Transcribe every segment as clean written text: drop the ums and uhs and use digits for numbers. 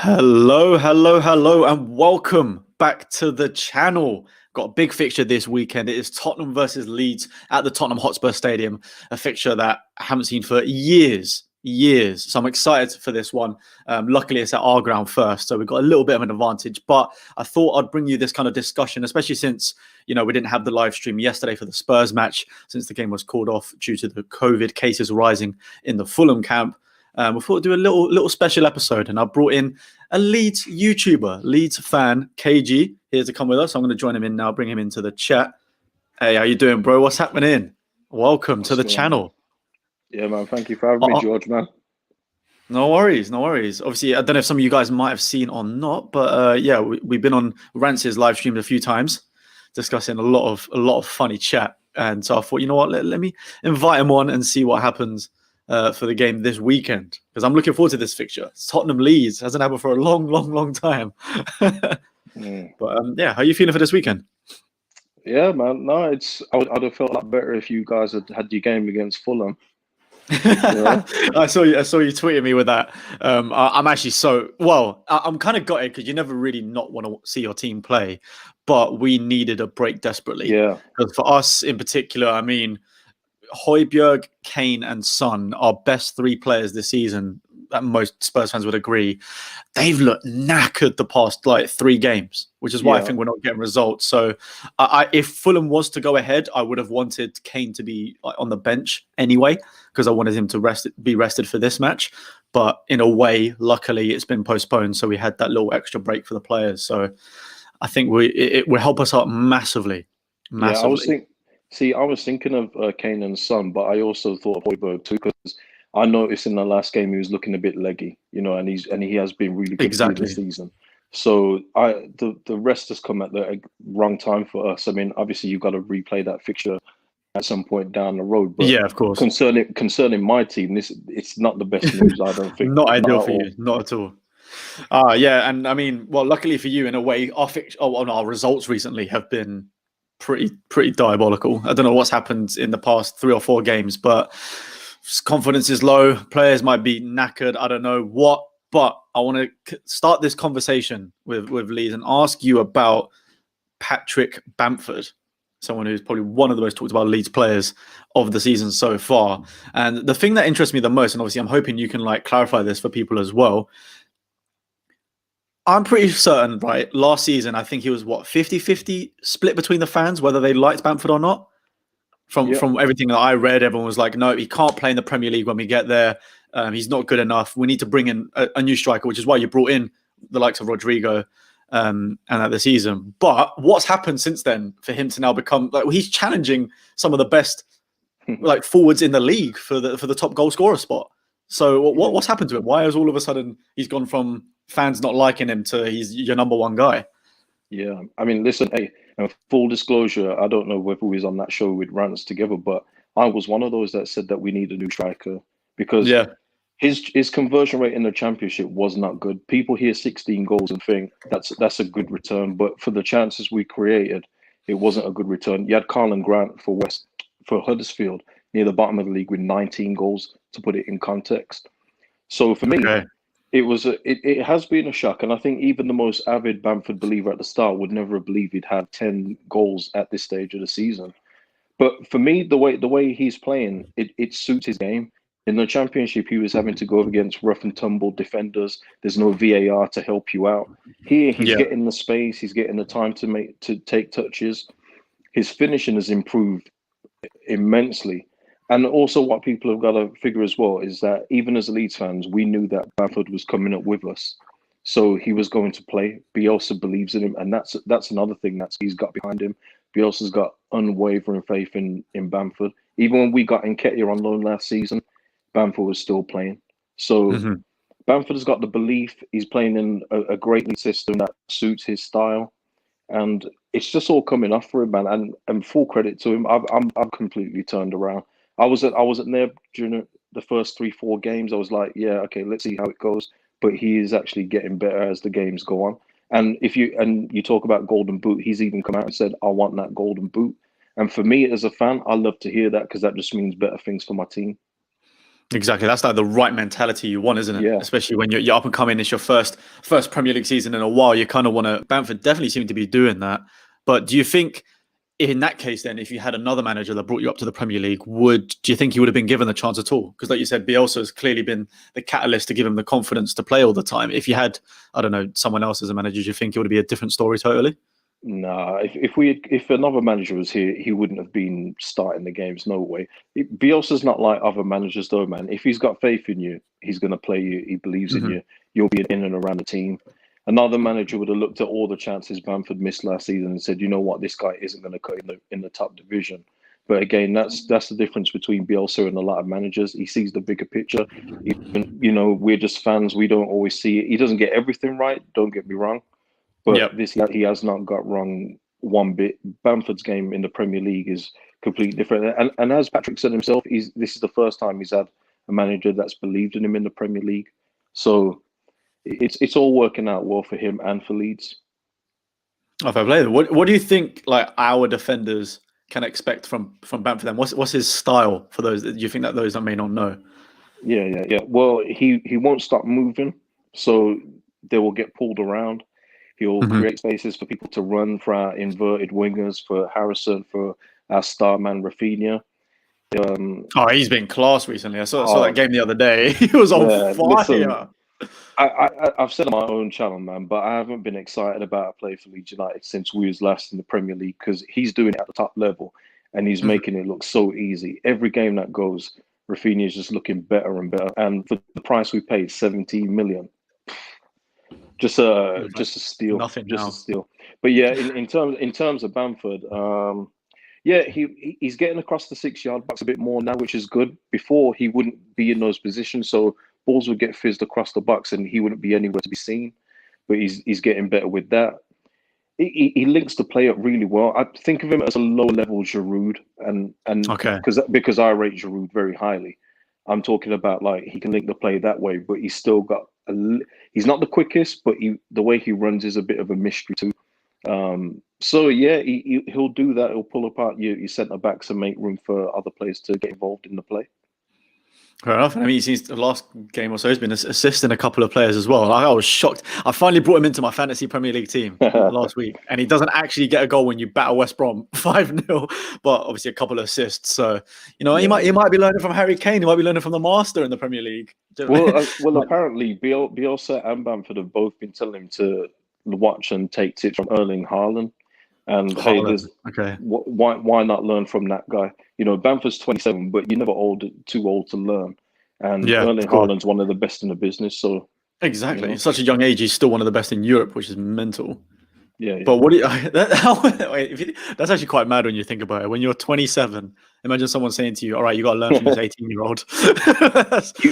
Hello, hello, hello, and welcome back to the channel. Got a big fixture this weekend. It is Tottenham versus Leeds at the Tottenham Hotspur Stadium, a fixture that I haven't seen for years. So I'm excited for this one. Luckily, it's at our ground first, so we've got a little bit of an advantage. But I thought I'd bring you this kind of discussion, especially since we didn't have the live stream yesterday for the Spurs match, since the game was called off due to the COVID cases rising in the Fulham camp. We thought we'd do a little special episode, and I brought in a Leeds YouTuber, Leeds fan, KG, here to come with us. I'm going to join him in now, bring him into the chat. Hey, how you doing, bro? What's happening? Welcome to the channel. Yeah, man. Thank you for having me, George, man. No worries. Obviously, I don't know if some of you guys might have seen or not, but yeah, we've been on Rance's live stream a few times, discussing a lot of funny chat. And so I thought, you know what, let me invite him on and see what happens for the game this weekend, because I'm looking forward to this fixture. Tottenham Leeds hasn't happened for a long time. But yeah, how are you feeling for this weekend? Yeah, man. No, I'd have felt a lot better if you guys had your game against Fulham. Yeah. I saw you tweeting me with that. I'm actually I'm kind of gutted because you never really not want to see your team play, but we needed a break desperately. Yeah, because for us in particular, I mean, Højbjerg, Kane, and Son, our best three players this season, that most Spurs fans would agree, they've looked knackered the past like 3 games, which is why I think we're not getting results. So, if Fulham was to go ahead, I would have wanted Kane to be on the bench anyway, because I wanted him to be rested for this match. But in a way, luckily, it's been postponed, so we had that little extra break for the players. So, I think it will help us out massively. Yeah, I was thinking of Kane and Son, but I also thought of Højbjerg too, because I noticed in the last game he was looking a bit leggy, and he has been really good through the season. So the rest has come at the wrong time for us. I mean, obviously you've got to replay that fixture at some point down the road, but yeah, of course. Concerning my team, it's not the best news. I don't think. Not ideal for you, not at all. Yeah, and I mean, well, luckily for you, in a way, our results recently have been pretty diabolical. I don't know what's happened in the past 3 or 4 games, but confidence is low. Players might be knackered. I don't know what, but I want to start this conversation with Leeds and ask you about Patrick Bamford, someone who's probably one of the most talked about Leeds players of the season so far. And the thing that interests me the most, and obviously I'm hoping you can clarify this for people as well, I'm pretty certain, right? Last season, I think he was 50-50 split between the fans, whether they liked Bamford or not. From everything that I read, everyone was like, no, he can't play in the Premier League when we get there. He's not good enough. We need to bring in a new striker, which is why you brought in the likes of Rodrigo and at the season. But what's happened since then for him to now become he's challenging some of the best forwards in the league for the top goal scorer spot. So what's happened to him? Why has all of a sudden he's gone from fans not liking him to he's your number one guy? Yeah, I mean, listen, hey, full disclosure, I don't know whether we was on that show with Rants together, but I was one of those that said that we need a new striker, because his conversion rate in the Championship was not good. People hear 16 goals and think that's a good return, but for the chances we created, it wasn't a good return. You had Carlin Grant for Huddersfield near the bottom of the league with 19 goals, to put it in context. So for me, it has been a shock, and I think even the most avid Bamford believer at the start would never have believed he'd have 10 goals at this stage of the season. But for me, the way he's playing, it suits his game. In the Championship, he was having to go up against rough and tumble defenders. There's no VAR to help you out. Here, he's getting the space, he's getting the time to take touches. His finishing has improved immensely. And also what people have got to figure as well is that even as Leeds fans, we knew that Bamford was coming up with us. So he was going to play. Bielsa believes in him. And that's another thing that he's got behind him. Bielsa's got unwavering faith in Bamford. Even when we got Nketiah on loan last season, Bamford was still playing. So Bamford has got the belief. He's playing in a great system that suits his style. And it's just all coming off for him, man. And full credit to him. I'm completely turned around. I wasn't there during the first 3-4 games. I was like, yeah, okay, let's see how it goes. But he is actually getting better as the games go on. And you talk about golden boot, he's even come out and said, I want that golden boot. And for me as a fan, I love to hear that, because that just means better things for my team. Exactly. That's like the right mentality you want, isn't it? Yeah. Especially when you're up and coming. It's your first Premier League season in a while. You kind of want to. Bamford definitely seemed to be doing that. But do you think, in that case, then, if you had another manager that brought you up to the Premier League, do you think he would have been given the chance at all? Because, like you said, Bielsa has clearly been the catalyst to give him the confidence to play all the time. If you had, I don't know, someone else as a manager, do you think it would be a different story totally? Nah, if another manager was here, he wouldn't have been starting the games. No way. Bielsa's not like other managers, though, man. If he's got faith in you, he's gonna play you. He believes in you. You'll be in and around the team. Another manager would have looked at all the chances Bamford missed last season and said, you know what, this guy isn't going to cut in the top division. But again, that's the difference between Bielsa and a lot of managers. He sees the bigger picture. Even, we're just fans. We don't always see it. He doesn't get everything right. Don't get me wrong. But this he has not got wrong one bit. Bamford's game in the Premier League is completely different. And as Patrick said himself, this is the first time he's had a manager that's believed in him in the Premier League. So it's all working out well for him and for Leeds. Oh, fair play. What do you think like our defenders can expect from Bamford then? What's his style for those? Do you think that those that may not know? Yeah. Well, he won't stop moving, so they will get pulled around. He'll create spaces for people to run, for our inverted wingers, for Harrison, for our star man Rafinha. He's been class recently. I saw that game the other day. He was on fire. Listen, I've said on my own channel, man, but I haven't been excited about a play for Leeds United since we was last in the Premier League because he's doing it at the top level and he's making it look so easy. Every game that goes, Rafinha is just looking better and better. And for the price we paid, 17 million. Just a steal. Nothing just now. a steal. But yeah, in terms of Bamford, he's getting across the 6-yard box a bit more now, which is good. Before he wouldn't be in those positions, so balls would get fizzed across the box and he wouldn't be anywhere to be seen. But he's getting better with that. He links the play up really well. I think of him as a low level Giroud, and because I rate Giroud very highly. I'm talking about like he can link the play that way, but he's still got he's not the quickest, but the way he runs is a bit of a mystery too. So yeah, he'll do that. He'll pull apart your centre backs and make room for other players to get involved in the play. Fair enough. I mean, he's the last game or so, he's been assisting a couple of players as well. I was shocked. I finally brought him into my fantasy Premier League team last week, and he doesn't actually get a goal when you batter West Brom 5-0, but obviously a couple of assists. So, he might be learning from Harry Kane. He might be learning from the master in the Premier League. Well, apparently Bielsa and Bamford have both been telling him to watch and take tips from Erling Haaland. And why not learn from that guy? Bamford's 27, but you're never too old to learn. And Erling Haaland's one of the best in the business. So exactly, at such a young age, he's still one of the best in Europe, which is mental. Yeah. But that's actually quite mad when you think about it. When you're 27, imagine someone saying to you, "All right, you got to learn from this 18-year-old."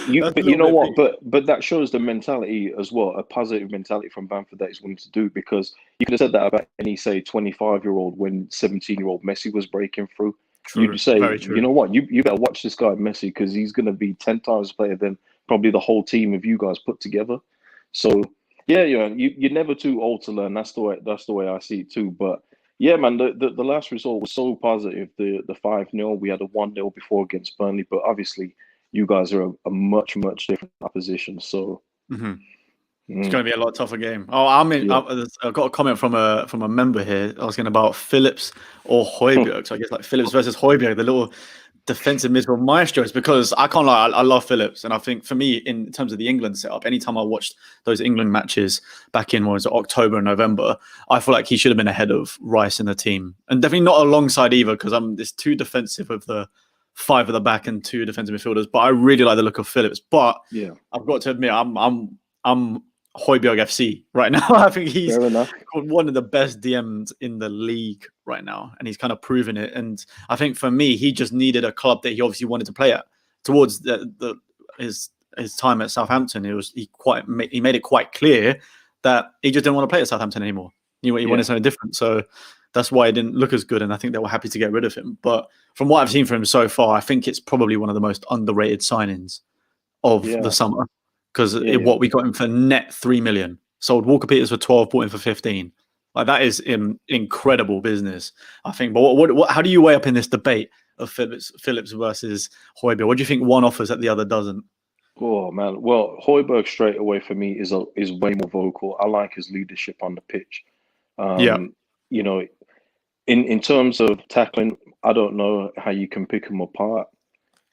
You know what? But that shows the mentality as well, a positive mentality from Bamford that he's willing to do. Because you could have said that about any, say, 25-year-old when 17-year-old Messi was breaking through. True. You'd say, you know what? You better watch this guy Messi because he's going to be 10 times better than probably the whole team of you guys put together. So. Yeah, you're never too old to learn. That's the way I see it too. But yeah, man, the last result was so positive. The 5-0, we had a 1-0 before against Burnley, but obviously you guys are a much different opposition. So it's going to be a lot tougher game. I've got a comment from a member here asking about Phillips or Højbjerg. So I guess like Phillips versus Højbjerg, the little defensive midfield maestros, because I can't lie, I love Phillips, and I think for me in terms of the England setup, anytime I watched those England matches back in October and November, I feel like he should have been ahead of Rice in the team, and definitely not alongside either, because there's too defensive of the 5 at the back and 2 defensive midfielders. But I really like the look of Phillips. But yeah, I've got to admit, I'm Højbjerg FC right now. I think he's one of the best DMs in the league right now, and he's kind of proven it. And I think for me, he just needed a club that he obviously wanted to play at. Towards his time at Southampton, he made it quite clear that he just didn't want to play at Southampton anymore. He wanted something different. So that's why it didn't look as good, and I think they were happy to get rid of him. But from what I've seen from him so far, I think it's probably one of the most underrated signings of the summer. Because what we got him for net 3 million, sold Walker Peters for 12, bought him for 15. Like that is incredible business, I think. But how do you weigh up in this debate of Phillips versus Højbjerg? What do you think one offers that the other doesn't? Oh man, well, Højbjerg straight away for me is way more vocal. I like his leadership on the pitch. You know, in terms of tackling, I don't know how you can pick them apart.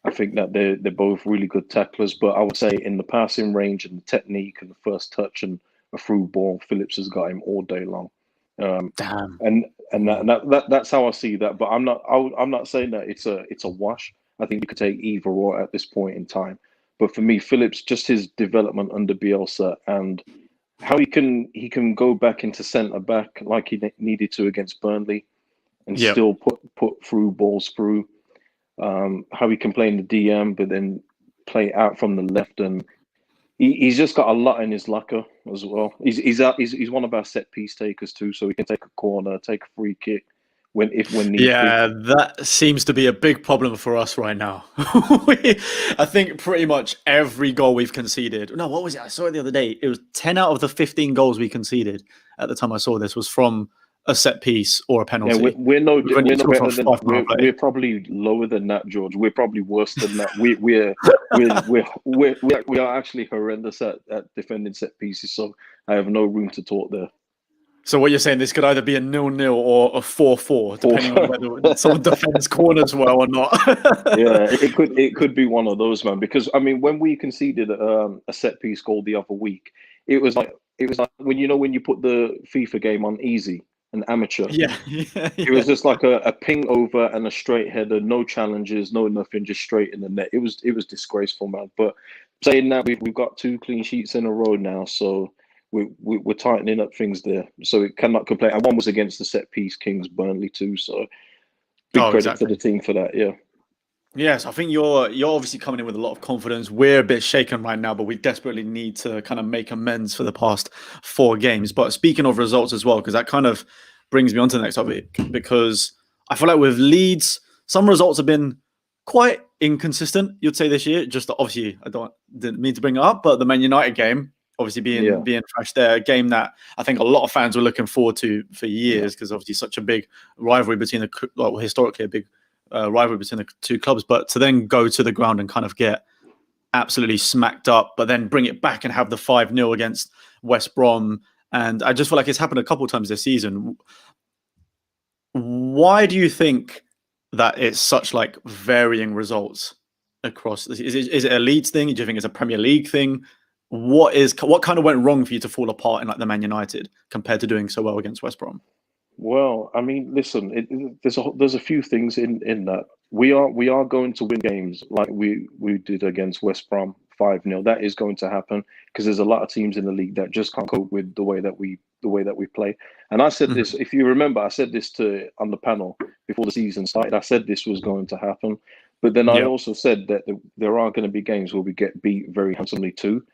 I think that they're both really good tacklers, but I would say in the passing range and the technique and the first touch and a through ball, Phillips has got him all day long. Damn. And that's how I see that. But I'm not saying that it's a wash. I think you could take either or at this point in time. But for me, Phillips, just his development under Bielsa and how he can go back into centre back like he needed to against Burnley and still put through balls through. How he can play in the DM, but then play out from the left, and he's just got a lot in his locker as well. He's one of our set piece takers too, so he can take a corner, take a free kick when need be. That seems to be a big problem for us right now. I think pretty much every goal we've conceded. No, what was it? I saw it the other day. It was 10 out of the 15 goals we conceded at the time I saw this was from a set piece or a penalty. Yeah, we're no better than we're probably lower than that, George. We're probably worse than that. We are actually horrendous at defending set pieces. So I have no room to talk there. So what you're saying, this could either be a 0-0 or a 4-4, depending on whether someone defends corners well or not. Yeah, it could be one of those, man. Because I mean, when we conceded a set piece goal the other week, it was like when you put the FIFA game on easy. An amateur. Yeah. It was just like a ping over and a straight header, no challenges, no nothing, just straight in the net. It was disgraceful, man. But saying that, we've got 2 clean sheets in a row now, so we're tightening up things there. So it cannot complain. And one was against the set piece Kings Burnley too. So big credit to the team for that. Yeah. Yes, I think you're obviously coming in with a lot of confidence. We're a bit shaken right now, but we desperately need to kind of make amends for the past 4 games. But speaking of results as well, because that kind of brings me on to the next topic, because I feel like with Leeds, some results have been quite inconsistent, you'd say, this year. Just obviously, didn't mean to bring it up, but the Man United game, obviously being fresh there, a game that I think a lot of fans were looking forward to for years, because obviously such a big rivalry between historically a big rivalry between the 2 clubs, but to then go to the ground and kind of get absolutely smacked up, but then bring it back and have the 5-0 against West Brom. And I just feel like it's happened a couple of times this season. Why do you think that it's such like varying results across? Is it a Leeds thing? Do you think it's a Premier League thing? What kind of went wrong for you to fall apart in like the Man United compared to doing so well against West Brom? Well, I mean, listen, there's a few things in that. We are going to win games like we did against West Brom 5-0. That is going to happen because there's a lot of teams in the league that just can't cope with the way that we play. And I said this, if you remember, I said this on the panel before the season started. I said this was going to happen, but then I also said that there are going to be games where we get beat very handsomely too.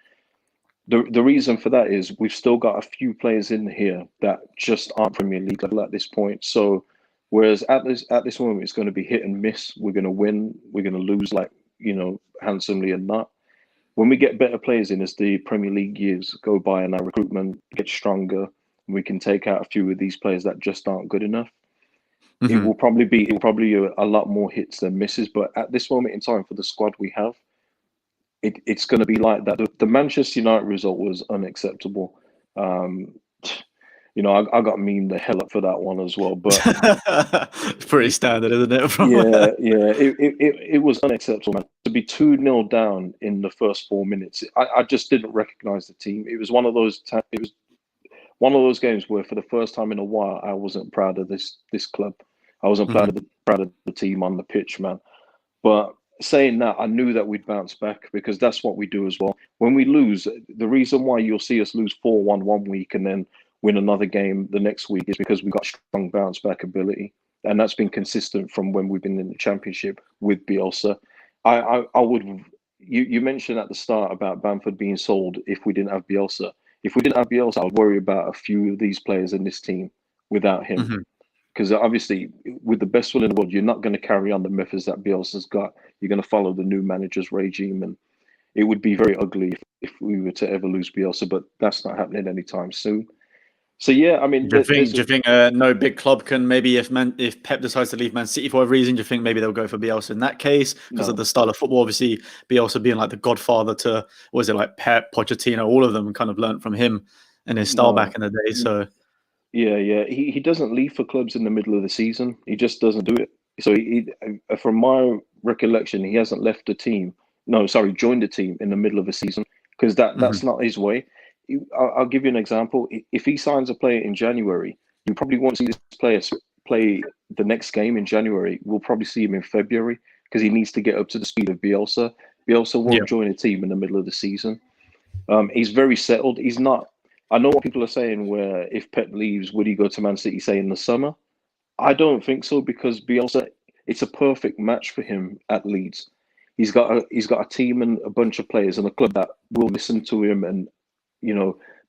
The reason for that is we've still got a few players in here that just aren't Premier League level at this point. So whereas at this moment it's going to be hit and miss. We're going to win, we're going to lose, like, handsomely and not. When we get better players in as the Premier League years go by and our recruitment gets stronger, we can take out a few of these players that just aren't good enough. It will probably be a lot more hits than misses. But at this moment in time, for the squad we have, it's going to be like that. The Manchester United result was unacceptable. I got memed the hell up for that one as well. But it's pretty standard, isn't it? It was unacceptable, man. To be 2-0 down in the first 4 minutes, I just didn't recognise the team. It was one of those. It was one of those games where, for the first time in a while, I wasn't proud of this club. I wasn't proud of the team on the pitch, man. But saying that, I knew that we'd bounce back because that's what we do as well. When we lose, the reason why you'll see us lose 4-1 one week and then win another game the next week is because we've got strong bounce back ability. And that's been consistent from when we've been in the Championship with Bielsa. You mentioned at the start about Bamford being sold if we didn't have Bielsa. If we didn't have Bielsa, I would worry about a few of these players in this team without him. Because obviously, with the best will in the world, you're not going to carry on the methods that Bielsa's got. You're going to follow the new manager's regime, and it would be very ugly if we were to ever lose Bielsa. But that's not happening anytime soon. So yeah, I mean, Do you think no big club can maybe if Pep decides to leave Man City for a reason, do you think maybe they'll go for Bielsa in that case because of the style of football? Obviously, Bielsa being like the godfather to was it like Pep, Pochettino, all of them kind of learned from him and his style back in the day. So yeah, he doesn't leave for clubs in the middle of the season. He just doesn't do it. So from my recollection, he hasn't left the team. No, sorry, joined the team in the middle of a season because that's not his way. I'll give you an example. If he signs a player in January, you probably won't see this player play the next game in January. We'll probably see him in February because he needs to get up to the speed of Bielsa. Bielsa won't join a team in the middle of the season. He's very settled. He's not. I know what people are saying. Where if Pep leaves, would he go to Man City? Say in the summer? I don't think so because Bielsa. It's a perfect match for him at Leeds. He's got a team and a bunch of players and a club that will listen to him and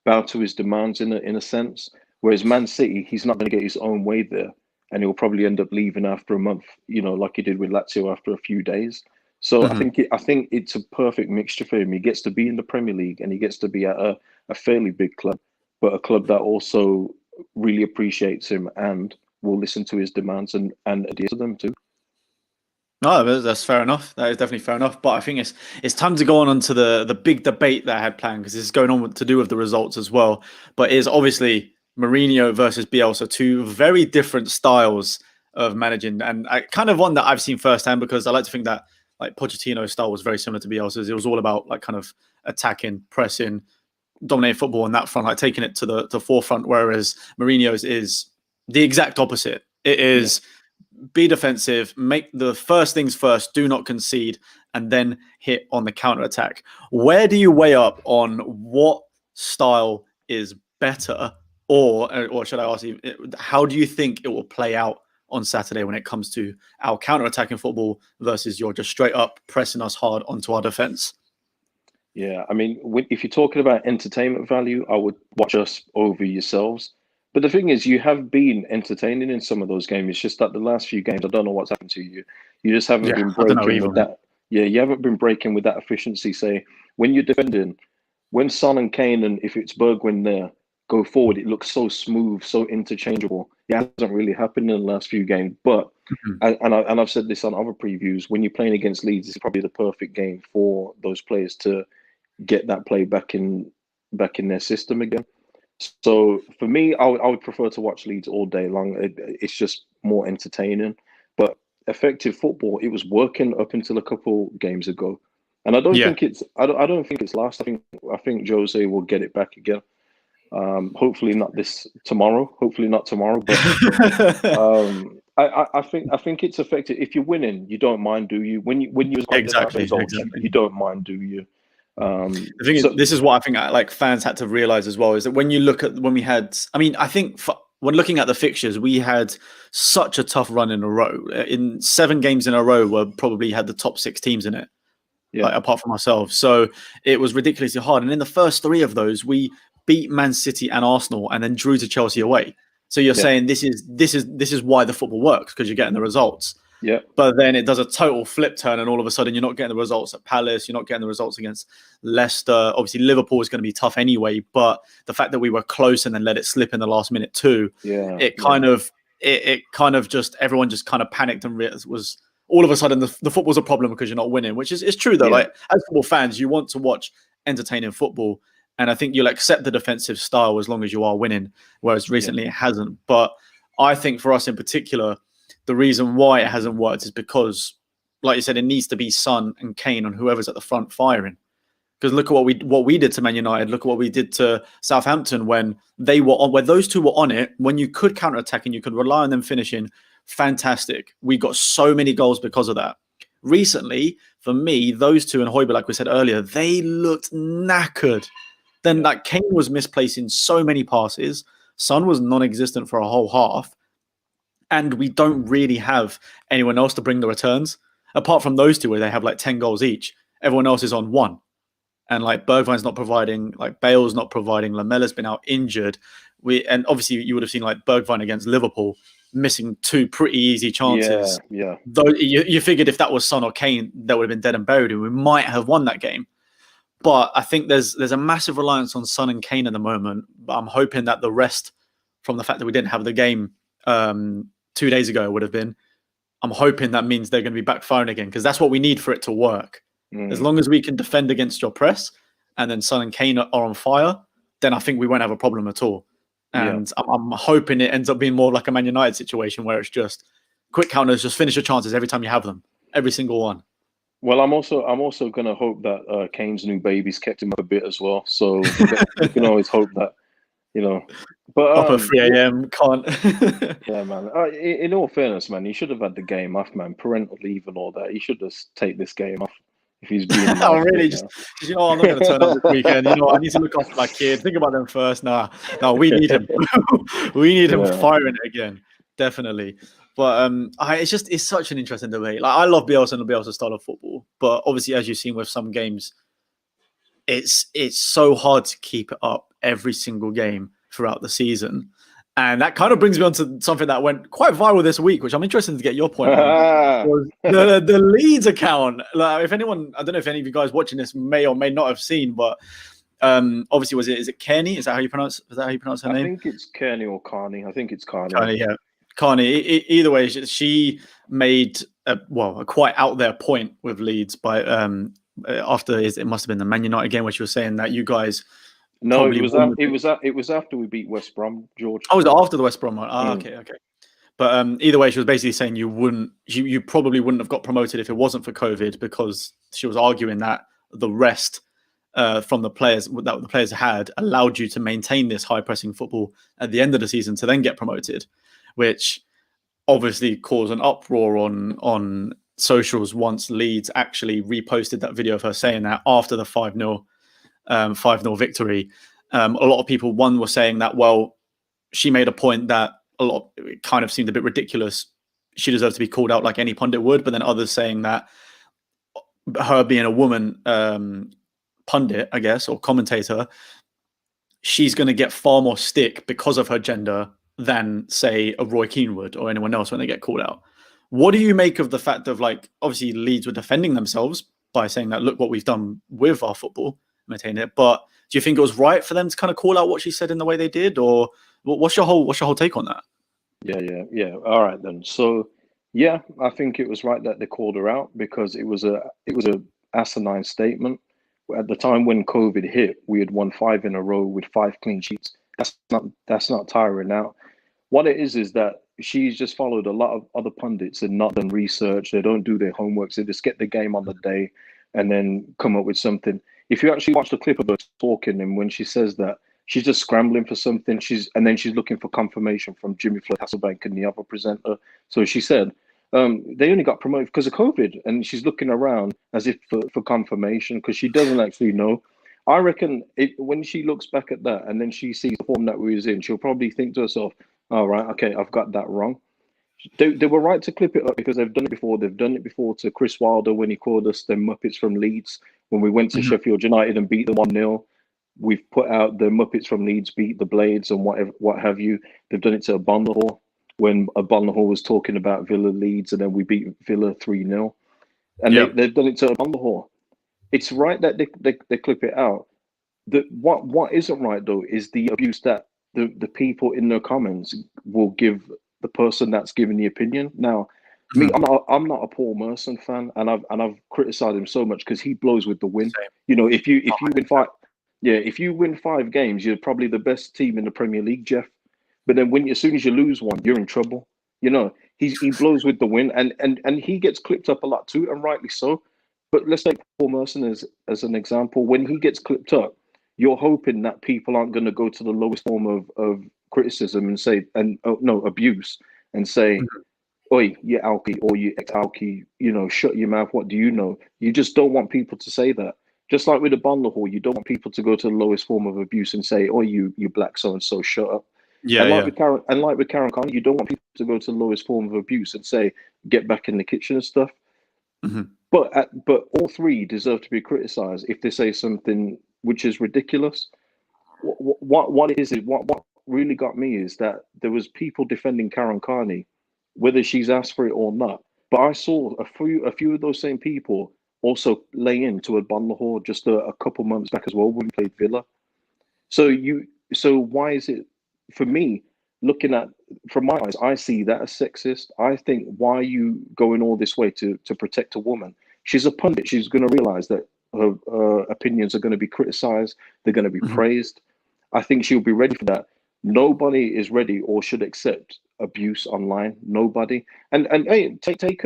bow to his demands in a sense. Whereas Man City, he's not going to get his own way there, and he'll probably end up leaving after a month. Like he did with Lazio after a few days. So I think it's a perfect mixture for him. He gets to be in the Premier League and he gets to be at a fairly big club, but a club that also really appreciates him and will listen to his demands and adhere to them too. No, that's fair enough. That is definitely fair enough. But I think it's time to go on to the big debate that I had planned because this is going on to do with the results as well. But it is obviously Mourinho versus Bielsa, two very different styles of managing, and I kind of one that I've seen firsthand because I like to think that like Pochettino's style was very similar to Bielsa's. It was all about like kind of attacking, pressing, dominating football on that front, like taking it to the forefront. Whereas Mourinho's is the exact opposite. It is be defensive, make the first things first, do not concede, and then hit on the counter attack. Where do you weigh up on what style is better, or should I ask you, how do you think it will play out on Saturday when it comes to our counter-attacking football versus your just straight up pressing us hard onto our defense? Yeah, I mean, if you're talking about entertainment value, I would watch us over yourselves. But the thing is, you have been entertaining in some of those games. It's just that the last few games, I don't know what's happened to you. You just haven't been breaking with that. Yeah, you haven't been breaking with that efficiency. Say, when you're defending, when Son and Kane and if it's Bergwijn there go forward, it looks so smooth, so interchangeable. It hasn't really happened in the last few games. But and I've said this on other previews, when you're playing against Leeds, it's probably the perfect game for those players to get that play back in their system again. So for me, I would prefer to watch Leeds all day long. It's just more entertaining. But effective football, it was working up until a couple games ago, and I don't think it's I don't think it's lost. I think Jose will get it back again. Hopefully not tomorrow. Hopefully not tomorrow. But I think it's effective. If you're winning, you don't mind, do you? When you exactly. You don't mind, do you? The thing is, this is what I think like fans had to realize as well is that when you look at when we had, I mean, I think when looking at the fixtures, we had such a tough run in a row. In 7 games in a row, we probably had the top 6 teams in it, like, apart from ourselves. So it was ridiculously hard. And in the first 3 of those, we beat Man City and Arsenal, and then drew to Chelsea away. So you're saying this is why the football works because you're getting the results. Yeah. But then it does a total flip turn, and all of a sudden you're not getting the results at Palace. You're not getting the results against Leicester. Obviously, Liverpool is going to be tough anyway. But the fact that we were close and then let it slip in the last minute too, it kind of just everyone just kind of panicked and was all of a sudden the football's a problem because you're not winning, which is true though. Like as football fans, you want to watch entertaining football, and I think you'll accept the defensive style as long as you are winning. Whereas recently it hasn't. But I think for us in particular, the reason why it hasn't worked is because, like you said, it needs to be Son and Kane on whoever's at the front firing. Because look at what we did to Man United. Look at what we did to Southampton when they were on, where those two were on it. When you could counter attack and you could rely on them finishing, fantastic. We got so many goals because of that. Recently, for me, those two and Højbjerg, like we said earlier, they looked knackered. Then like Kane was misplacing so many passes. Son was non-existent for a whole half. And we don't really have anyone else to bring the returns. Apart from those two where they have like 10 goals each, everyone else is on 1. And like Bergwijn's not providing, like Bale's not providing, Lamella's been out injured. And obviously you would have seen like Bergwijn against Liverpool missing 2 pretty easy chances. Yeah. Though you figured if that was Son or Kane, that would have been dead and buried and we might have won that game. But I think there's a massive reliance on Son and Kane at the moment. But I'm hoping that the rest from the fact that we didn't have the game 2 days ago, it would have been. I'm hoping that means they're going to be backfiring again, because that's what we need for it to work. As long as we can defend against your press and then Son and Kane are on fire, then I think we won't have a problem at all. And I'm hoping it ends up being more like a Man United situation where it's just quick counters, just finish your chances every time you have them, every single one. Well, I'm also going to hope that Kane's new baby's kept him up a bit as well. So we can always hope that, But up at 3 a.m. can't. Yeah, man. In all fairness, man, he should have had the game off, man. Parental leave and all that. He should just take this game off if he's being. Oh, really? Just I'm not going to turn up this weekend. I need to look after my kid. Think about them first. No, we need him. We need him firing it again, definitely. But it's such an interesting debate. Like, I love Bielsa and the Bielsa style of football, but obviously, as you've seen with some games, it's so hard to keep it up every single game throughout the season. And that kind of brings me on to something that went quite viral this week, which I'm interested to get your point on. Was the Leeds account. Like, if anyone, I don't know if any of you guys watching this may or may not have seen, but obviously, is it Carney? Is that how you pronounce her name? I think it's Carney or Carney. I think it's Carney. Carney, yeah. Carney. Either way, she made a quite out there point with Leeds by after it must have been the Man United game where she was saying that you guys. No, it was after we beat West Brom, George. Oh, was it after the West Brom one? Okay. But either way, she was basically saying you probably wouldn't have got promoted if it wasn't for COVID, because she was arguing that the rest from the players that the players had allowed you to maintain this high pressing football at the end of the season to then get promoted, which obviously caused an uproar on socials once Leeds actually reposted that video of her saying that after the 5-0 victory. A lot of people, were saying that, well, she made a point that it kind of seemed a bit ridiculous. She deserved to be called out like any pundit would. But then others saying that her being a woman pundit, I guess, or commentator, she's going to get far more stick because of her gender than, say, a Roy Keane would or anyone else when they get called out. What do you make of the fact of, like, obviously Leeds were defending themselves by saying that, look what we've done with our football, maintain it. But do you think it was right for them to kind of call out what she said in the way they did, or what's your whole take on that? Yeah. All right then. So yeah, I think it was right that they called her out, because it was a asinine statement. At the time when COVID hit, we had won 5 in a row with 5 clean sheets. That's not tiring out. What it is that she's just followed a lot of other pundits and not done research. They don't do their homework. They just get the game on the day and then come up with something. If you actually watch the clip of her talking, and when she says that, she's just scrambling for something. And then she's looking for confirmation from Jimmy Floyd Hasselbank and the other presenter. So she said they only got promoted because of COVID, and she's looking around as if for confirmation, because she doesn't actually know. I reckon when she looks back at that and then she sees the form that we was in, she'll probably think to herself, "All right, okay, I've got that wrong." They were right to clip it up, because they've done it before. They've done it before to Chris Wilder when he called us the Muppets from Leeds when we went to Sheffield United and beat them 1-0. We've put out the Muppets from Leeds beat the Blades and what have you. They've done it to Abonlahor when Abonlahor was talking about Villa Leeds, and then we beat Villa 3-0. And they've done it to Abonlahor. It's right that they clip it out. What isn't right though is the abuse that the people in their comments will give the person that's giving the opinion. Now, me, I'm not a Paul Merson fan, and I've criticized him so much because he blows with the win. Same. If you win 5, if you win 5 games, you're probably the best team in the Premier League, Jeff. But then as soon as you lose one, you're in trouble. He blows with the win, and he gets clipped up a lot too, and rightly so. But let's take Paul Merson as an example. When he gets clipped up, you're hoping that people aren't going to go to the lowest form of criticism and say, abuse, and say, "Oi, you Alki," or "You ex-Alki," shut your mouth. What do you know? You just don't want people to say that. Just like with the Abonlahor, you don't want people to go to the lowest form of abuse and say, "Oh, you black so and so, shut up." With Karen Carney, you don't want people to go to the lowest form of abuse and say, "Get back in the kitchen" and stuff. But all three deserve to be criticized if they say something which is ridiculous. What it is what really got me is that there was people defending Karen Carney, whether she's asked for it or not. But I saw a few of those same people also lay into Abonlahor just a couple months back as well when we played Villa. So why is it, for me, looking at, from my eyes, I see that as sexist. I think, why are you going all this way to protect a woman? She's a pundit. She's going to realize that her opinions are going to be criticized. They're going to be praised. I think she'll be ready for that. Nobody is ready or should accept abuse online. Nobody. And hey, take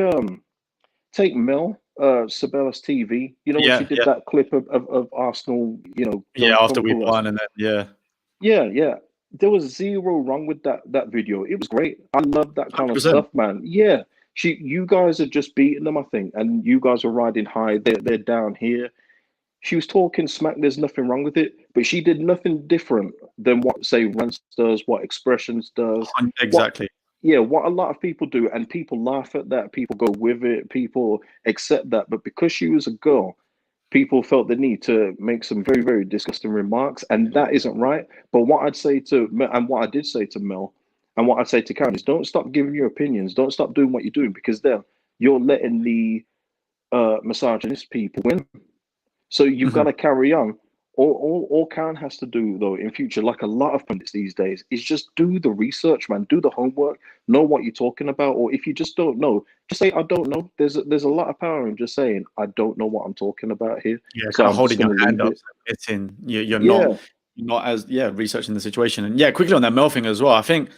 Mel, Sabella's TV. You know, when she did that clip of Arsenal, you know, after we won, and then yeah. There was zero wrong with that video. It was great. I love that kind 100%. Of stuff, man. Yeah. You guys are just beating them, I think, and you guys are riding high. They're down here. She was talking smack. There's nothing wrong with it, but she did nothing different than what, say, Rance does, what Expressions does. Exactly. What a lot of people do, and people laugh at that. People go with it. People accept that. But because she was a girl, people felt the need to make some very, very disgusting remarks, and that isn't right. But what I'd say to, and what I did say to Mel, and what I'd say to Karen is, don't stop giving your opinions. Don't stop doing what you're doing, because then you're letting the misogynist people win. So you've got to carry on. All Karen has to do, though, in future, like a lot of pundits these days, is just do the research, man. Do the homework. Know what you're talking about. Or if you just don't know, just say, I don't know. There's a lot of power in just saying, I don't know what I'm talking about here. Yeah, so I'm holding your hand up. You're not as researching the situation. And quickly on that Mel thing as well, I think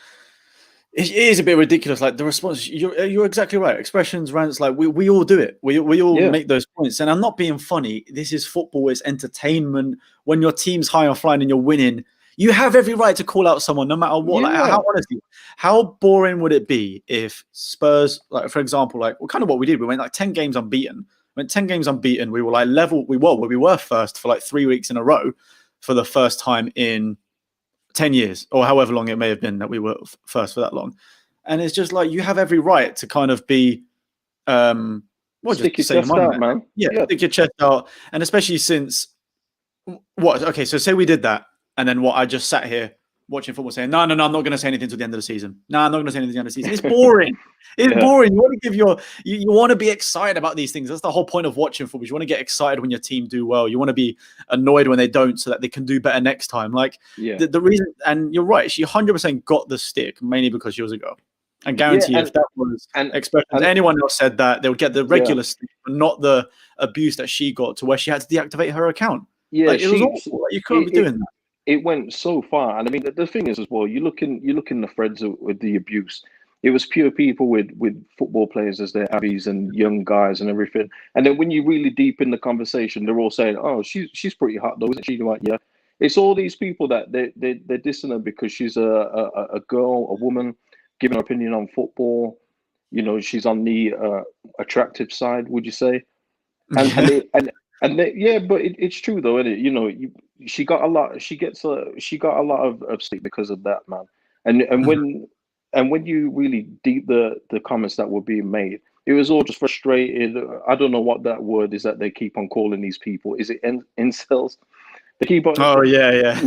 it is a bit ridiculous. Like the response, you're exactly right. Expressions, rants, like we all do it. We all make those points. And I'm not being funny. This is football. It's entertainment. When your team's high on flying and you're winning, you have every right to call out someone, no matter what. Like, how boring would it be if Spurs, like for example, like kind of what we did. We went like 10 games unbeaten. We were like level. We were first for like 3 weeks in a row for the first time in 10 years or however long it may have been that we were first for that long. And it's just like, you have every right to kind of be stick your chest out, man. Stick your chest out. And especially since so say we did that, and then I just sat here watching football saying, no, I'm not going to say anything till the end of the season. No, I'm not going to say anything until the end of the season. It's boring. It's boring. You want to you want to be excited about these things. That's the whole point of watching football. You want to get excited when your team do well. You want to be annoyed when they don't, so that they can do better next time. Like the reason, and you're right, she 100% got the stick, mainly because she was a girl. I guarantee if that was Expressions, anyone else said that, they would get the regular stick, but not the abuse that she got to where she had to deactivate her account. Yeah, it was awful. You couldn't be doing that. It went so far, and I mean the thing is as well. You look in the threads with the abuse. It was pure people with football players as their abbies and young guys and everything. And then when you really deep in the conversation, they're all saying, "Oh, she's pretty hot though, isn't she?" Like, yeah. It's all these people that they're dissing her because she's a girl, a woman, giving her opinion on football. You know, she's on the attractive side, would you say? But it's true though, isn't it? You know, she got a lot of stick because of that, man. And when you really deep the comments that were being made, it was all just frustrated. I don't know what that word is that they keep on calling these people. Is it incels? They keep on. Oh yeah.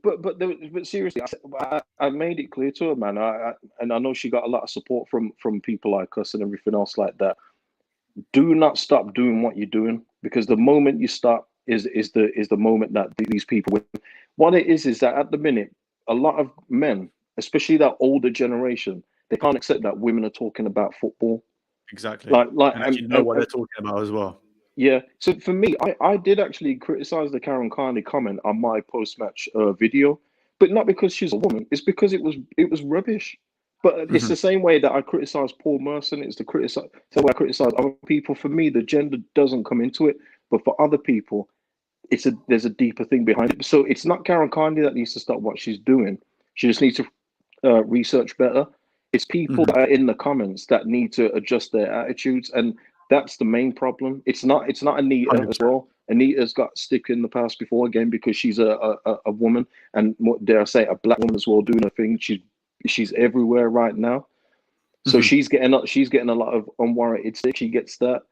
But seriously, I made it clear to her, man. And I know she got a lot of support from people like us and everything else like that. Do not stop doing what you're doing, because the moment you stop is the moment that these people win. What it is that at the minute, a lot of men, especially that older generation, they can't accept that women are talking about football. Exactly. And you know what they're talking about as well. Yeah. So for me, I did actually criticize the Karen Carney comment on my post-match video, but not because she's a woman. It's because it was rubbish. But it's the same way that I criticize Paul Merson. It's the way I criticize other people. For me, the gender doesn't come into it. But for other people, there's a deeper thing behind it. So it's not Karen Carney that needs to stop what she's doing. She just needs to research better. It's people that are in the comments that need to adjust their attitudes, and that's the main problem. It's not Anita 100%. As well. Anita's got stick in the past before, again, because she's a woman, and what dare I say, a black woman as well, doing her thing. She's everywhere right now, so she's getting a lot of unwarranted stick. She gets that,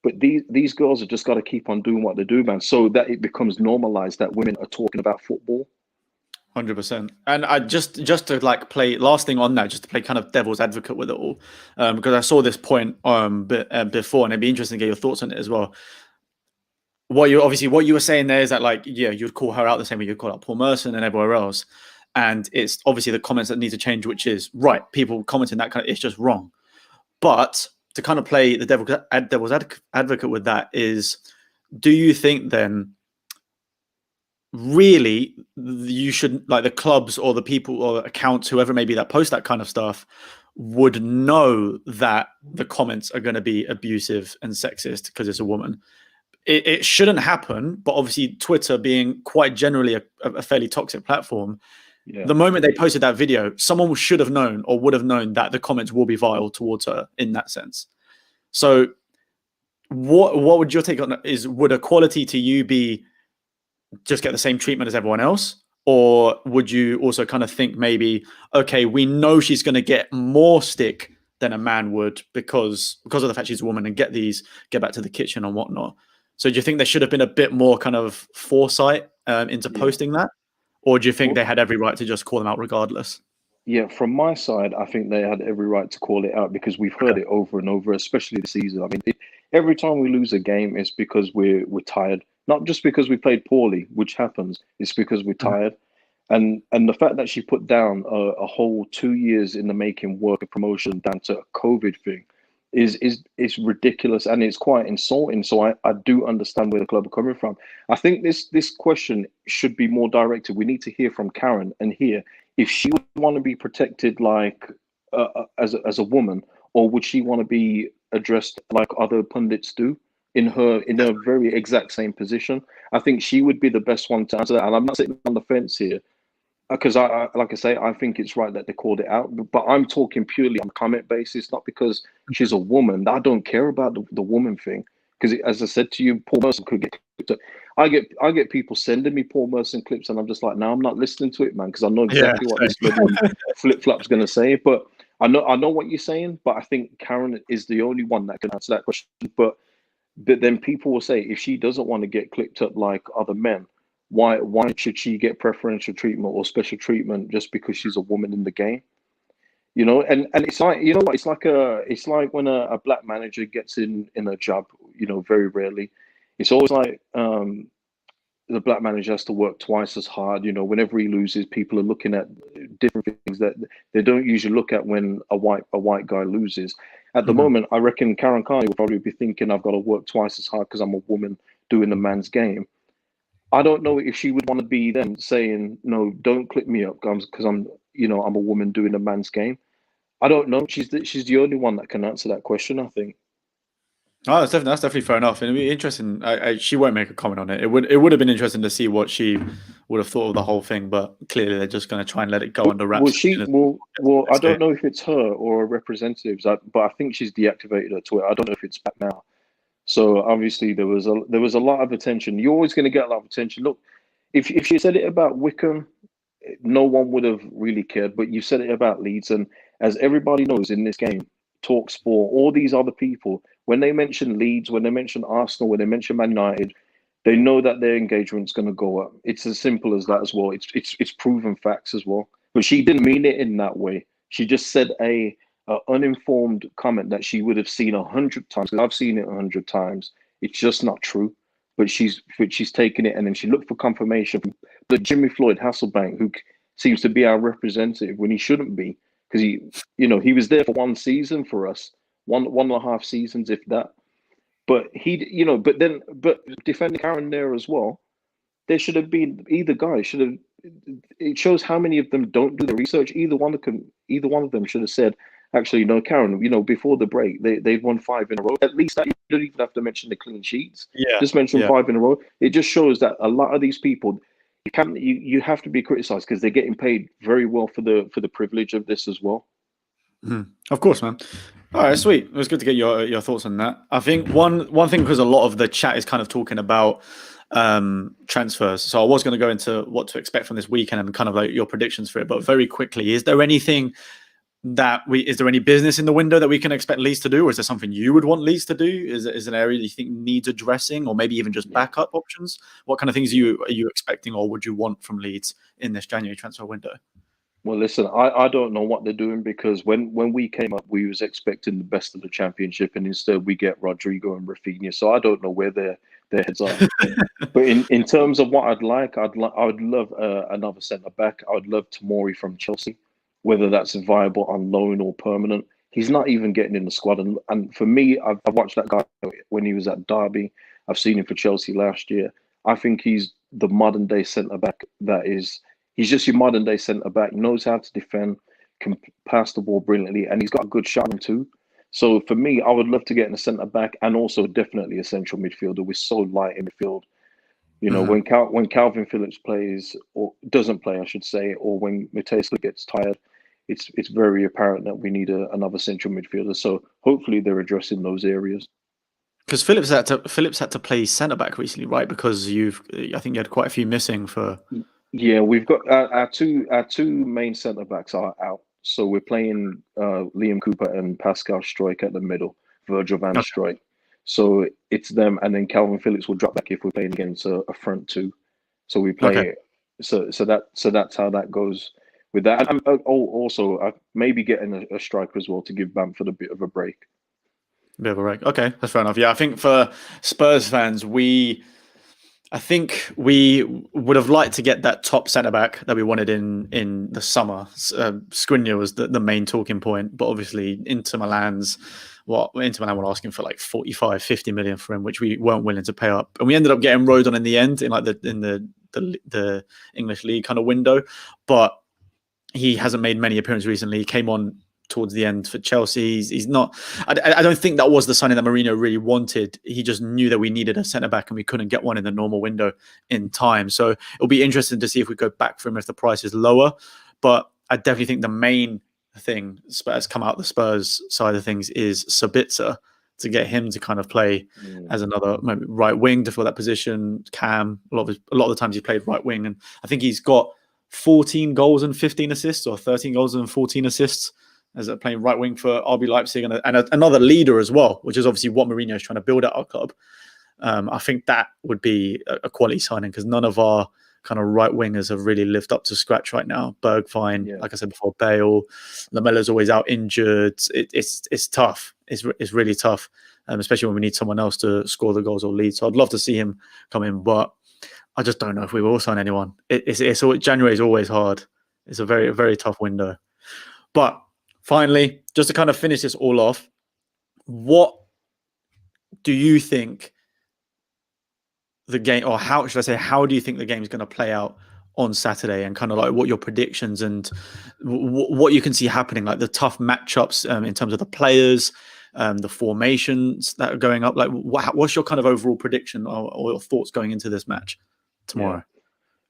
but these girls have just got to keep on doing what they do, man, so that it becomes normalized that women are talking about football. 100%. And I just to like play last thing on that, just to play kind of devil's advocate with it all, because I saw this point before, and it'd be interesting to get your thoughts on it as well. what you were saying there is that, like, yeah, you'd call her out the same way you'd call out Paul Merson and everywhere else. And it's obviously the comments that need to change, which is right. People commenting that kind of, it's just wrong. But to kind of play the devil's advocate with that is, do you think then really you should, like, the clubs or the people or accounts, whoever may be that post that kind of stuff, would know that the comments are going to be abusive and sexist because it's a woman? It shouldn't happen, but obviously Twitter being quite generally a fairly toxic platform, the moment they posted that video, someone should have known or would have known that the comments will be vile towards her in that sense. So what would your take on that? Would equality to you be just get the same treatment as everyone else? Or would you also kind of think maybe, okay, we know she's going to get more stick than a man would because of the fact she's a woman, and get back to the kitchen and whatnot? So do you think there should have been a bit more kind of foresight into posting that? Or do you think they had every right to just call them out regardless? Yeah, from my side, I think they had every right to call it out because we've heard it over and over, especially this season. I mean, every time we lose a game, it's because we're tired. Not just because we played poorly, which happens. It's because we're tired. And the fact that she put down a whole 2 years in the making work of promotion down to a COVID thing is ridiculous, and it's quite insulting. So I do understand where the club are coming from. I think this question should be more directed. We need to hear from Karen and hear if she would want to be protected like as a woman, or would she want to be addressed like other pundits do in a very exact same position. I think she would be the best one to answer that. And I'm not sitting on the fence here, because I like I say, I think it's right that they called it out, but I'm talking purely on comment basis, not because she's a woman. I don't care about the woman thing, because as I said to you, Paul Merson could get clipped up. I get people sending me Paul Merson clips, and I'm just like, no, I'm not listening to it, man, because I know exactly what this flip flop's going to say. But I know what you're saying, but I think Karen is the only one that can answer that question. But then people will say, if she doesn't want to get clipped up like other men, why should she get preferential treatment or special treatment just because she's a woman in the game? You know, and it's like, you know what, it's like when a black manager gets in a job, you know, very rarely. It's always like the black manager has to work twice as hard. You know, whenever he loses, people are looking at different things that they don't usually look at when a white guy loses. At the moment, I reckon Karen Carney will probably be thinking, I've got to work twice as hard because I'm a woman doing the man's game. I don't know if she would want to be then saying, no, don't clip me up because I'm a woman doing a man's game. I don't know. She's the only one that can answer that question, I think. Oh, that's definitely fair enough. And it'd be interesting. She won't make a comment on it. It would have been interesting to see what she would have thought of the whole thing, but clearly they're just going to try and let it go under wraps. Well, I don't know if it's her or representatives, but I think she's deactivated her Twitter. I don't know if it's back now. So obviously there was a lot of attention. You're always going to get a lot of attention. Look, if she said it about Wickham, no one would have really cared. But you said it about Leeds, and as everybody knows in this game, TalkSport, all these other people, when they mention Leeds, when they mention Arsenal, when they mention Man United, they know that their engagement's going to go up. It's as simple as that as well. It's proven facts as well. But she didn't mean it in that way. She just said a uninformed comment that she would have seen 100 times. Because I've seen it 100 times. It's just not true. But she's taken it, and then she looked for confirmation from the Jimmy Floyd Hasselbank, who seems to be our representative when he shouldn't be, because he was there for one season for us, one and a half seasons, if that. But but defending Karen there as well, there should have been either guy should have. It shows how many of them don't do the research. Either one of them should have said, actually, no, Karen, before the break, they've won 5 in a row. At least that, you don't even have to mention the clean sheets. Yeah. Just mention 5 in a row. It just shows that a lot of these people, you have to be criticized because they're getting paid very well for the privilege of this as well. Of course, man. All right, sweet. It was good to get your thoughts on that. I think one thing, because a lot of the chat is kind of talking about transfers. So I was going to go into what to expect from this weekend and kind of like your predictions for it. But very quickly, is there any business in the window that we can expect Leeds to do, or is there something you would want Leeds to do? Is an area that you think needs addressing, or maybe even just backup options? What kind of things are you expecting, or would you want from Leeds in this January transfer window? Well, listen, I don't know what they're doing, because when we came up, we was expecting the best of the championship, and instead we get Rodrigo and Rafinha. So I don't know where their heads are. But in terms of what I would love another centre back. I would love Tomori from Chelsea, whether that's viable on loan or permanent. He's not even getting in the squad, and for me, I've watched that guy when he was at Derby. I've seen him for Chelsea last year. I think he's the modern day centre back. He's just your modern day centre back. Knows how to defend, can pass the ball brilliantly, and he's got a good shot on him too. So for me, I would love to get in a centre back, and also definitely a central midfielder. We're so light in midfield. You know, Mhm. when Calvin Phillips plays, or doesn't play, I should say, or when Mateus gets tired, it's very apparent that we need another central midfielder. So hopefully they're addressing those areas. Because Phillips had to play centre back recently, right? Because I think you had quite a few missing for. Yeah, we've got our two main centre backs are out. So we're playing Liam Cooper and Pascal Struijk at the middle, Virgil van Okay. Struijk. So it's them, and then Calvin Phillips will drop back if we're playing against a front two. So we Okay. play. So that's how that goes with that. And also maybe getting a striker as well to give Bamford a bit of a break. Bit of a break. Okay, that's fair enough. Yeah, I think for Spurs fans, I think we would have liked to get that top centre back that we wanted in the summer. Skriniar was the main talking point, but obviously Inter Milan were asking for like 45, 50 million for him, which we weren't willing to pay up, and we ended up getting Rodon in the end in like the English league kind of window, but he hasn't made many appearances recently. He came on towards the end for Chelsea. He's not. I don't think that was the signing that Mourinho really wanted. He just knew that we needed a centre back and we couldn't get one in the normal window in time. So it'll be interesting to see if we go back for him if the price is lower. But I definitely think the main thing Spurs come out the Spurs side of things is Sabitzer, to get him to kind of play as another maybe right wing to fill that position. Cam, a lot of the times he played right wing, and I think he's got 14 goals and 15 assists, or 13 goals and 14 assists as playing right wing for RB Leipzig, and another leader as well, which is obviously what Mourinho is trying to build at our club. I think that would be a quality signing, because none of our kind of right wingers have really lived up to scratch right now. Bergwijn, like I said before, Bale, Lamella's always out injured. It's tough. It's really tough, especially when we need someone else to score the goals or lead. So I'd love to see him come in, but I just don't know if we will sign anyone. January is always hard. It's a very tough window. But finally, just to kind of finish this all off, what do you think the game, or how should I say, how do you think the game is going to play out on Saturday, and kind of like what your predictions and what you can see happening, like the tough matchups in terms of the players, the formations that are going up? Like, what's your kind of overall prediction or your thoughts going into this match tomorrow?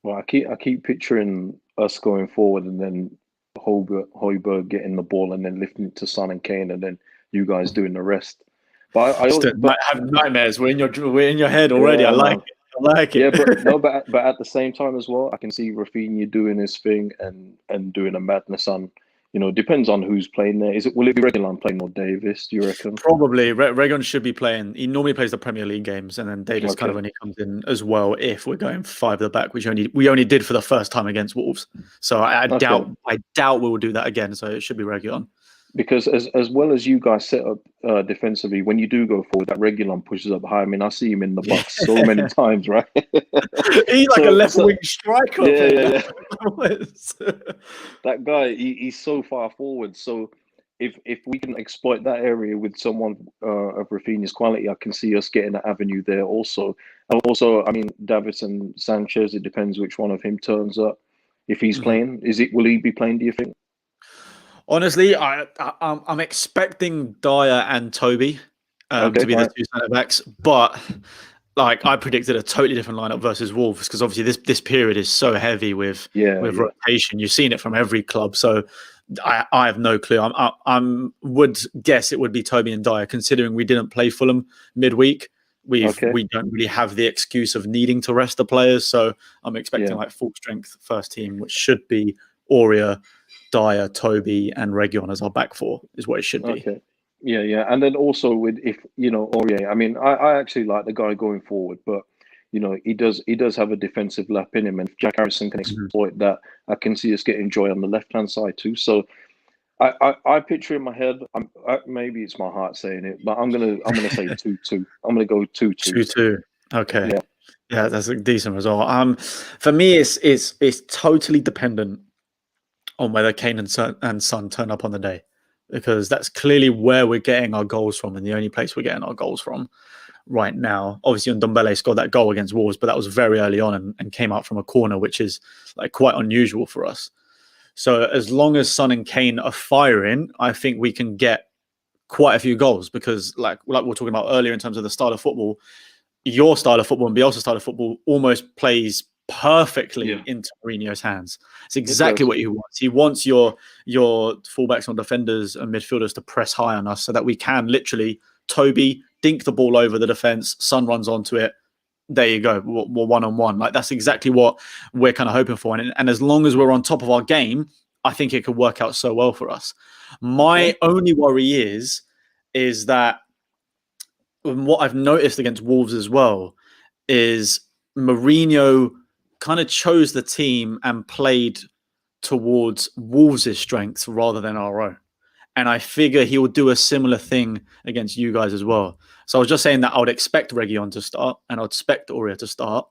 Well, I keep picturing us going forward, and then Højbjerg getting the ball and then lifting it to Son and Kane, and then you guys doing the rest. But Have nightmares. We're in your head already. Yeah, I like it. I like it. Yeah, but at the same time as well, I can see Rafinha doing his thing and doing a madness on. Depends on who's playing there. Will it be Reguilón playing or Davis? Do you reckon? Probably. Reguilón should be playing. He normally plays the Premier League games, and then Davis kind of only comes in as well if we're going 5 at the back, which we only did for the first time against Wolves. So I doubt we will do that again. So it should be Reguilón. Because as well as you guys set up defensively, when you do go forward, that Reguilón pushes up high. I mean, I see him in the box so many times, right? He's like a left wing striker. Yeah. That guy, he's so far forward. So if we can exploit that area with someone of Rafinha's quality, I can see us getting an avenue there also. And also, I mean, Davinson Sanchez, it depends which one of him turns up. If he's playing, will he be playing, do you think? Honestly, I'm expecting Dyer and Toby to be the two centre backs, but like I predicted a totally different lineup versus Wolves, because obviously this period is so heavy with rotation. You've seen it from every club, so I have no clue. I would guess it would be Toby and Dyer, considering we didn't play Fulham midweek. We don't really have the excuse of needing to rest the players, so I'm expecting like full strength first team, which should be Aurier, Dyer, Toby, and Reguilón as our back four is what it should be. Okay. Yeah. And then also with Aurier, I mean, I actually like the guy going forward, but you know, he does have a defensive lap in him, and if Jack Harrison can exploit that, I can see us getting joy on the left hand side too. So I picture in my head. Maybe it's my heart saying it, but I'm gonna say 2-2. I'm gonna go 2-2. 2-2. Okay. Yeah, that's a decent result. For me, it's totally dependent on whether Kane and Son turn up on the day, because that's clearly where we're getting our goals from, and the only place we're getting our goals from right now. Obviously, Ndombele scored that goal against Wolves, but that was very early on and came out from a corner, which is like quite unusual for us. So as long as Son and Kane are firing, I think we can get quite a few goals, because like we were talking about earlier in terms of the style of football, your style of football and Bielsa's style of football almost plays perfectly into Mourinho's hands. It's exactly what he wants. He wants your fullbacks and defenders and midfielders to press high on us so that we can literally Toby dink the ball over the defense, Son runs onto it. There you go. We're one-on-one. Like, that's exactly what we're kind of hoping for. And as long as we're on top of our game, I think it could work out so well for us. My only worry is that what I've noticed against Wolves as well is Mourinho kind of chose the team and played towards Wolves' strengths rather than our own. And I figure he will do a similar thing against you guys as well. So I was just saying that I would expect Reguilón to start and I would expect Aurier to start.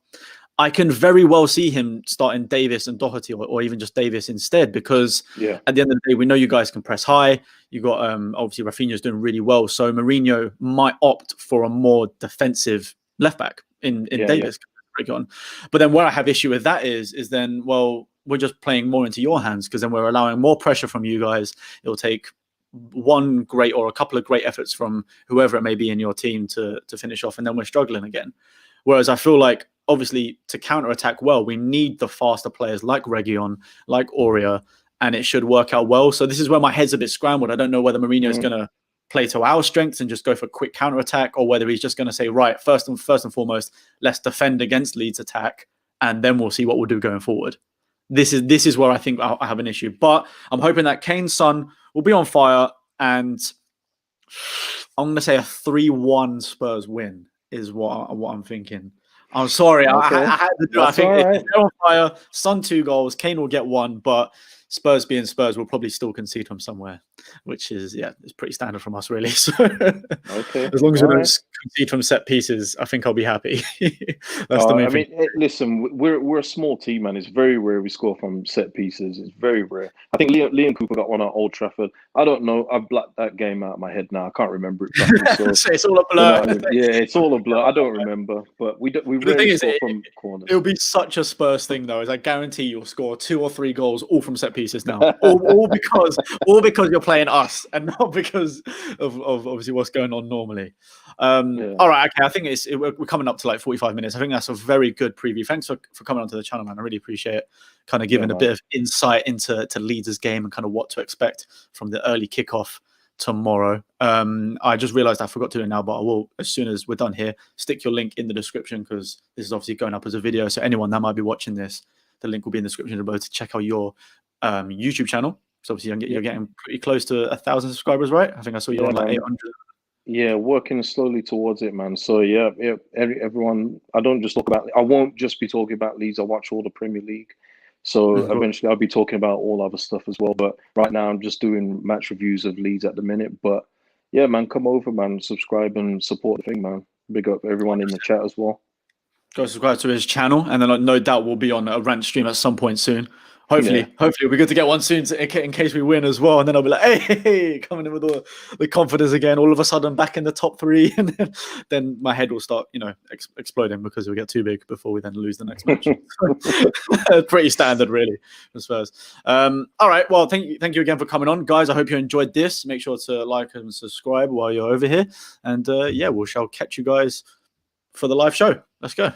I can very well see him starting Davis and Doherty, or even just Davis instead, because at the end of the day, we know you guys can press high. You got obviously Rafinha's doing really well, so Mourinho might opt for a more defensive left back in Davis. Reguilón. But then where I have issue with that is then, well, we're just playing more into your hands, because then we're allowing more pressure from you guys. It'll take one great or a couple of great efforts from whoever it may be in your team to finish off, and then we're struggling again. Whereas I feel like, obviously, to counter-attack well, we need the faster players like Reguilón, like Aurier, and it should work out well. So this is where my head's a bit scrambled. I don't know whether Mourinho is going to play to our strengths and just go for quick counter-attack, or whether he's just going to say, right, first and foremost, let's defend against Leeds' attack, and then we'll see what we'll do going forward. This is where I think I have an issue. But I'm hoping that Kane's Son will be on fire, and I'm going to say a 3-1 Spurs win is what I'm thinking. I'm sorry. Okay. I had to do it. I think if they're on fire, Son 2 goals, Kane will get 1, but Spurs being Spurs will probably still concede from somewhere, which is, it's pretty standard from us, really. So as long as we don't concede from set pieces, I think I'll be happy. That's the main thing. I mean, listen, we're a small team, man. It's very rare we score from set pieces. It's very rare. I think Liam Cooper got one at Old Trafford. I don't know. I've blacked that game out of my head now. I can't remember it properly. So it's all a blur. You know, it's all a blur. I don't remember, but we rarely score from corners. It'll be such a Spurs thing, though, as I guarantee you'll score 2 or 3 goals all from set pieces now, all because you're playing us and not because of obviously what's going on normally. All right, okay. I think we're coming up to like 45 minutes. I think that's a very good preview. Thanks for coming onto the channel, man. I really appreciate it. Kind of giving a bit of insight into Leeds' game and kind of what to expect from the early kickoff tomorrow. I just realized I forgot to do it now, but I will, as soon as we're done here, stick your link in the description, because this is obviously going up as a video. So anyone that might be watching this, the link will be in the description below to check out your YouTube channel. So obviously you're getting pretty close to 1,000 subscribers, right? I think I saw you on like 800. Yeah, working slowly towards it, man. So everyone. I won't just be talking about Leeds. I watch all the Premier League. So eventually I'll be talking about all other stuff as well. But right now I'm just doing match reviews of Leeds at the minute. But yeah, man, come over, man, subscribe and support the thing, man. Big up everyone in the chat as well. Go subscribe to his channel, and then no doubt we'll be on a rant stream at some point soon. Hopefully it'll be good to get one soon in case we win as well. And then I'll be like, hey, coming in with all the confidence again. All of a sudden back in the top 3. And then my head will start, exploding, because we'll get too big before we then lose the next match. Pretty standard, really, for Spurs. All right. Well, thank you again for coming on. Guys, I hope you enjoyed this. Make sure to like and subscribe while you're over here. And we shall catch you guys for the live show. Let's go.